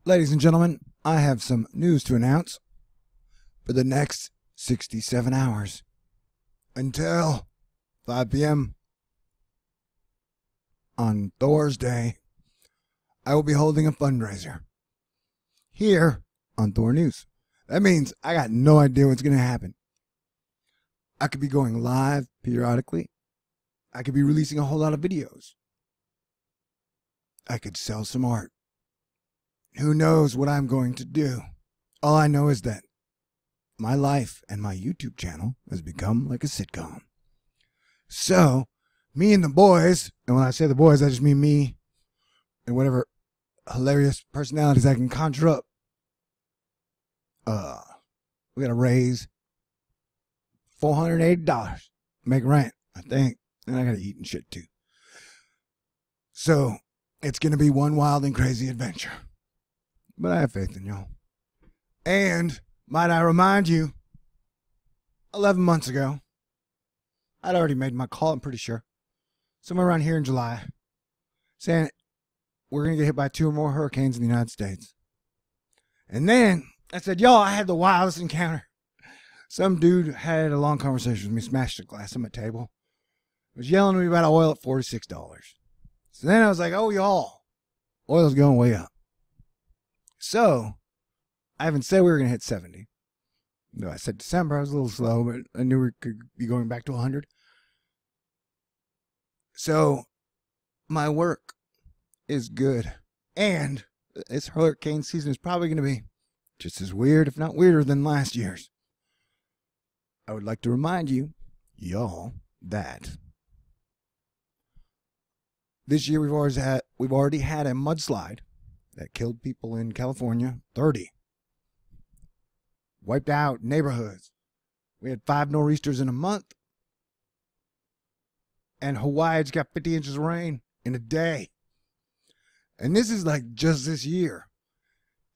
Ladies and gentlemen, I have some news to announce for the next 67 hours until 5 p.m. on Thursday. I will be holding a fundraiser here on THORNEWS. That means I got no idea what's going to happen. I could be going live periodically. I could be releasing a whole lot of videos. I could sell some art. Who knows what I'm going to do? All I know is that my life and my YouTube channel has become like a sitcom. So, me and the boys, and when I say the boys, I just mean me and whatever hilarious personalities I can conjure up. We got to raise $480. Make rent, I think. And I got to eat and shit too. So, it's going to be one wild and crazy adventure. But I have faith in y'all. And, might I remind you, 11 months ago, I'd already made my call, I'm pretty sure. Somewhere around here in July. Saying we're going to get hit by 2 or more hurricanes in the United States. And then, I said, y'all, I had the wildest encounter. Some dude had a long conversation with me, smashed a glass on my table. Was yelling at me about oil at $46. So then I was like, oh, y'all, oil's going way up. So, I haven't said we were going to hit 70. No, I said December. I was a little slow, but I knew we could be going back to 100. So, my work is good. And this hurricane season is probably going to be just as weird, if not weirder, than last year's. I would like to remind you, y'all, that this year we've already had a mudslide that killed people in California, 30. Wiped out neighborhoods. We had 5 nor'easters in a month. And Hawaii just got 50 inches of rain in a day. And this is like just this year.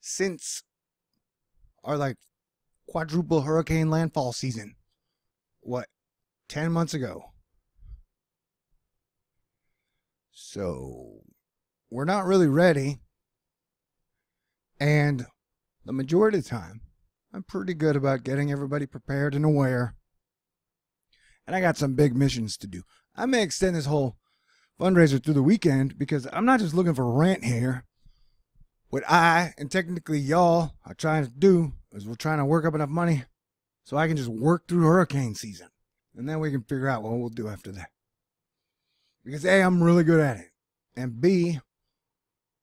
Since our like quadruple hurricane landfall season. What? 10 months ago. So, we're not really ready. And the majority of the time, I'm pretty good about getting everybody prepared and aware. And I got some big missions to do. I may extend this whole fundraiser through the weekend because I'm not just looking for rent here. What I, and technically y'all, are trying to do is we're trying to work up enough money so I can just work through hurricane season. And then we can figure out what we'll do after that. Because A, I'm really good at it. And B,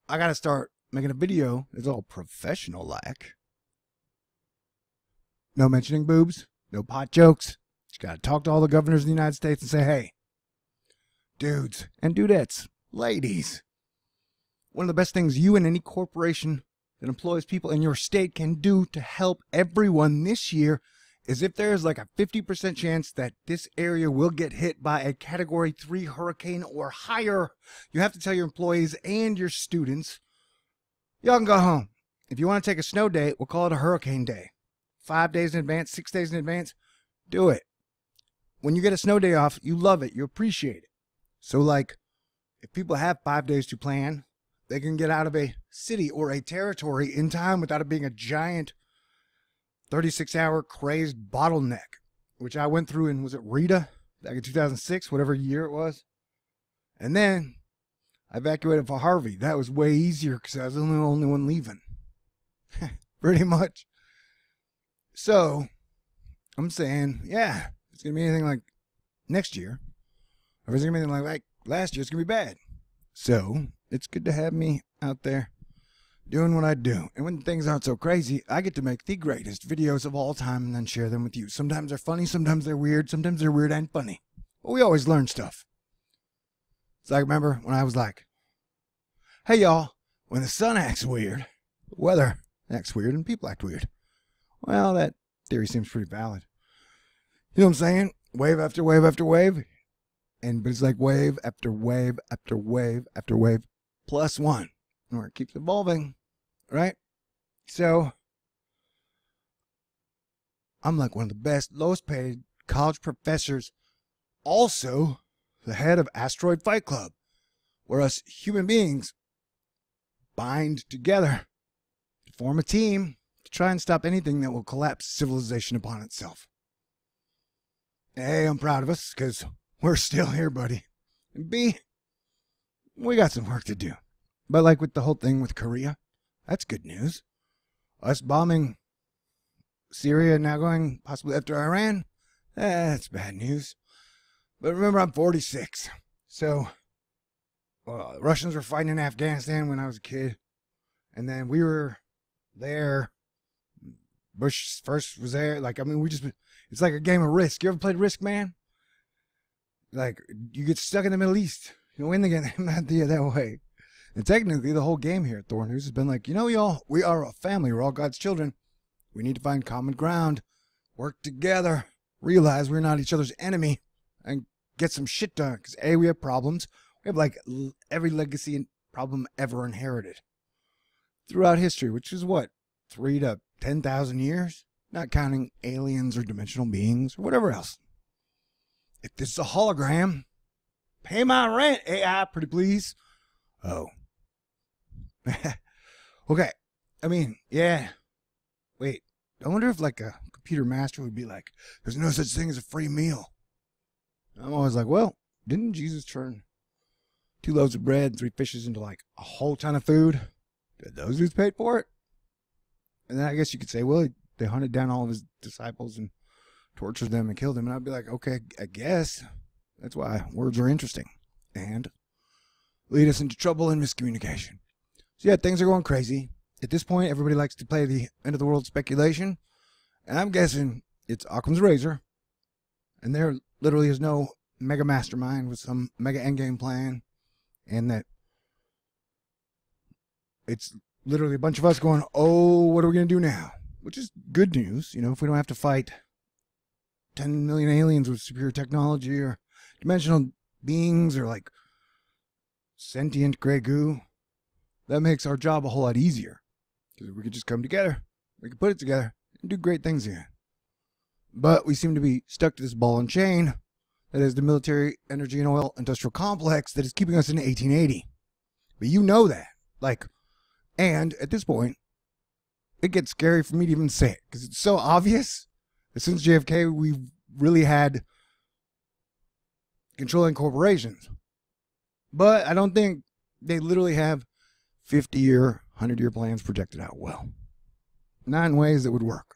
I got to start making a video that's all professional-like. No mentioning boobs, no pot jokes. Just got to talk to all the governors of the United States and say, hey, dudes and dudettes, ladies, one of the best things you and any corporation that employs people in your state can do to help everyone this year is if there's like a 50% chance that this area will get hit by a Category 3 hurricane or higher, you have to tell your employees and your students, y'all can go home. If you want to take a snow day, we'll call it a hurricane day. 5 days in advance, 6 days in advance, do it. When you get a snow day off, you love it, you appreciate it. So like, if people have 5 days to plan, they can get out of a city or a territory in time without it being a giant 36-hour crazed bottleneck, which I went through in, was it Rita, back in 2006, whatever year it was. And then I evacuated for Harvey. That was way easier because I was the only one leaving. Pretty much. So, I'm saying, yeah, if it's going to be anything like next year, or if it's going to be anything like last year, it's going to be bad. So, it's good to have me out there doing what I do. And when things aren't so crazy, I get to make the greatest videos of all time and then share them with you. Sometimes they're funny, sometimes they're weird, sometimes they're weird and funny. But we always learn stuff. So I remember when I was like, hey y'all, when the sun acts weird, the weather acts weird and people act weird. Well, that theory seems pretty valid. You know what I'm saying? Wave after wave after wave. But it's like wave after wave after wave after wave plus one. Or it keeps evolving, right? So, I'm like one of the best, lowest paid college professors, also the head of Asteroid Fight Club, where us human beings bind together should form a team to try and stop anything that will collapse civilization upon itself. A, I'm proud of us because we're still here, buddy. And B, we got some work to do. But like with the whole thing with Korea, that's good news. Us bombing Syria and now going possibly after Iran, that's bad news. But remember, I'm 46. So, the Russians were fighting in Afghanistan when I was a kid. And then we were there. Bush first was there. Like, I mean, it's like a game of Risk. You ever played Risk, man? Like, you get stuck in the Middle East. You win the game. Not that way. And technically, the whole game here at THORNEWS has been like, we are a family. We're all God's children. We need to find common ground, work together, realize we're not each other's enemy, and get some shit done. Because A, we have problems. We have like every legacy and problem ever inherited throughout history, which is what, 3 to 10,000 years? Not counting aliens or dimensional beings or whatever else. If this is a hologram, pay my rent, AI, pretty please. Oh. Okay. I mean, yeah. Wait. I wonder if like a computer master would be like, there's no such thing as a free meal. I'm always like, well, didn't Jesus turn 2 loaves of bread and 3 fishes into like a whole ton of food? Did those dudes pay for it? And then I guess you could say, well, they hunted down all of his disciples and tortured them and killed them. And I'd be like, okay, I guess. That's why words are interesting and lead us into trouble and miscommunication. So yeah, things are going crazy. At this point, everybody likes to play the end of the world speculation. And I'm guessing it's Occam's razor. And there literally is no mega mastermind with some mega endgame plan. And that it's literally a bunch of us going, oh, what are we going to do now? Which is good news. You know, if we don't have to fight 10 million aliens with superior technology or dimensional beings or like sentient gray goo, that makes our job a whole lot easier. Because we could just come together, we could put it together and do great things here. But we seem to be stuck to this ball and chain that is the military, energy, and oil industrial complex that is keeping us in 1880. But you know that. Like, and at this point, it gets scary for me to even say it because it's so obvious that since JFK, we've really had controlling corporations. But I don't think they literally have 50-year, 100-year plans projected out well. Not in ways that would work.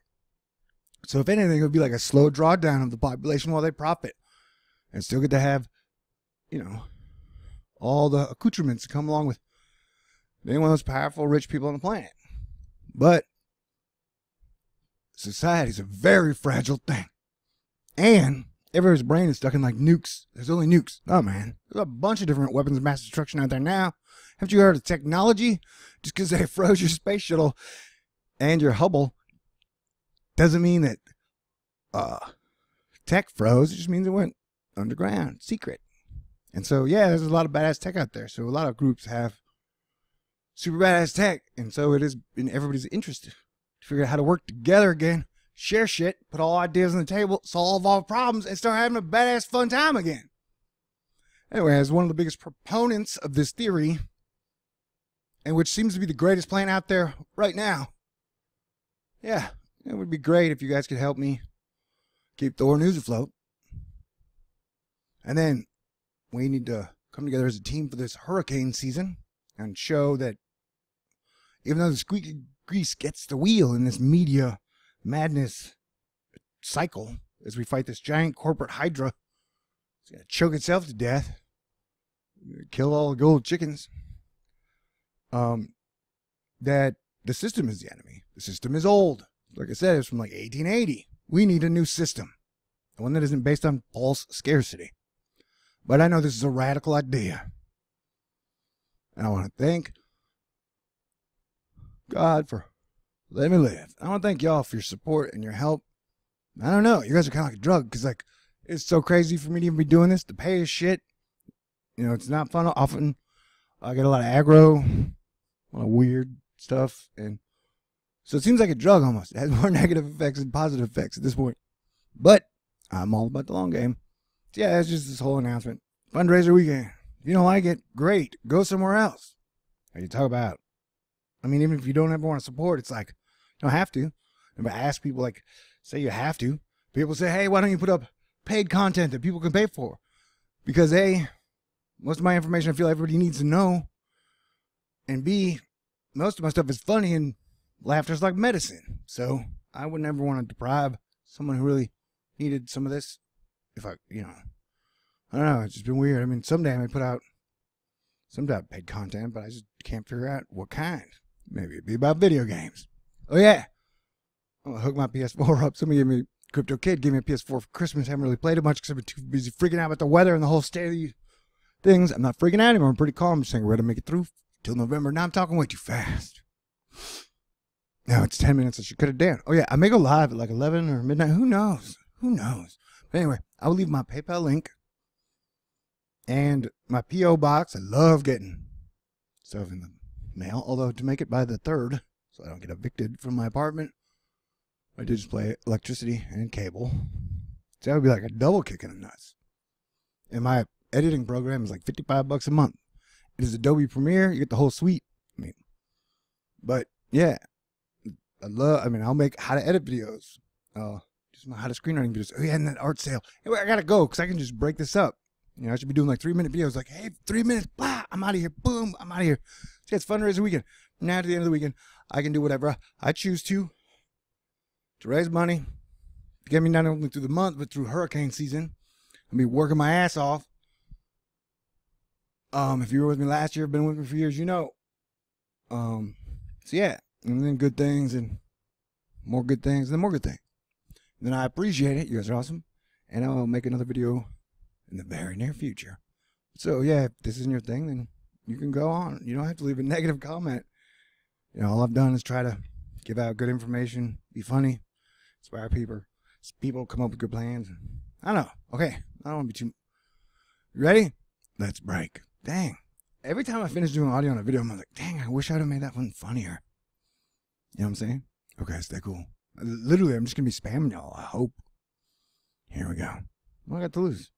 So if anything, it would be like a slow drawdown of the population while they profit and still get to have, you know, all the accoutrements that come along with being one of those powerful, rich people on the planet. But society is a very fragile thing. And everybody's brain is stuck in like nukes. There's only nukes. Oh, man. There's a bunch of different weapons of mass destruction out there now. Haven't you heard of technology? Just because they froze your space shuttle and your Hubble doesn't mean that tech froze. It just means it went underground, secret. And so, yeah, there's a lot of badass tech out there. So a lot of groups have super badass tech. And so it is in everybody's interest to figure out how to work together again, share shit, put all ideas on the table, solve all problems, and start having a badass fun time again. Anyway, as one of the biggest proponents of this theory, and which seems to be the greatest plan out there right now, yeah, it would be great if you guys could help me keep THORNEWS afloat. And then we need to come together as a team for this hurricane season and show that even though the squeaky grease gets the wheel in this media madness cycle as we fight this giant corporate hydra, it's going to choke itself to death, kill all the gold chickens, that the system is the enemy. The system is old. Like I said, it's from like 1880. We need a new system, one that isn't based on false scarcity. But I know this is a radical idea. And I want to thank God for letting me live. I want to thank y'all for your support and your help. I don't know. You guys are kind of like a drug because like it's so crazy for me to even be doing this. The pay is shit. You know, it's not fun. Often I get a lot of aggro, a lot of weird stuff. And so it seems like a drug almost. It has more negative effects than positive effects at this point. But I'm all about the long game. So yeah, it's just this whole announcement. Fundraiser weekend. If you don't like it, great. Go somewhere else. How you talk about I mean, even if you don't ever want to support, it's like, you don't have to. If I ask people, like, say you have to, people say, hey, why don't you put up paid content that people can pay for? Because A, most of my information I feel everybody needs to know. And B, most of my stuff is funny and laughter's like medicine. So I would never want to deprive someone who really needed some of this. If I don't know, it's just been weird. I mean, someday I may put out some type of paid content, but I just can't figure out what kind. Maybe it'd be about video games. Oh yeah, I'm gonna hook my PS4 up. Somebody gave me, Crypto Kid gave me a PS4 for Christmas. I haven't really played it much because I've been too busy freaking out about the weather and the whole state of the things. I'm not freaking out anymore. I'm pretty calm. I'm saying we're gonna make it through till November. Now I'm talking way too fast. Now it's 10 minutes. I should cut it down. Oh yeah, I may go live at like 11 or midnight. Who knows? Who knows? But anyway, I will leave my PayPal link and my P.O. box. I love getting stuff in the mail, although to make it by the 3rd, so I don't get evicted from my apartment, I did just pay electricity and cable. So that would be like a double kick in the nuts. And my editing program is like $55 a month. It is Adobe Premiere. You get the whole suite. I mean, but yeah, I'll make how to edit videos. Just how to screenwriting videos. Oh yeah, and that art sale. Anyway, I gotta go because I can just break this up. I should be doing like 3-minute videos. Like, hey, 3 minutes, blah, I'm out of here. Boom, I'm out of here. See, it's fundraiser weekend. Now, to the end of the weekend, I can do whatever I choose to raise money, to get me not only through the month, but through hurricane season. I'll be working my ass off. If you were with me last year, been with me for years, you know. So yeah, and then good things and more good things and then more good things. And then I appreciate it. You guys are awesome. And I'll make another video in the very near future. So yeah, if this isn't your thing, then you can go on. You don't have to leave a negative comment. All I've done is try to give out good information, be funny, inspire people come up with good plans. I don't know. Okay, I don't want to be too... You ready? Let's break. Dang. Every time I finish doing audio on a video, I'm like, dang, I wish I'd have made that one funnier. You know what I'm saying? Okay, stay cool. Literally, I'm just going to be spamming y'all, I hope. Here we go. What I got to lose?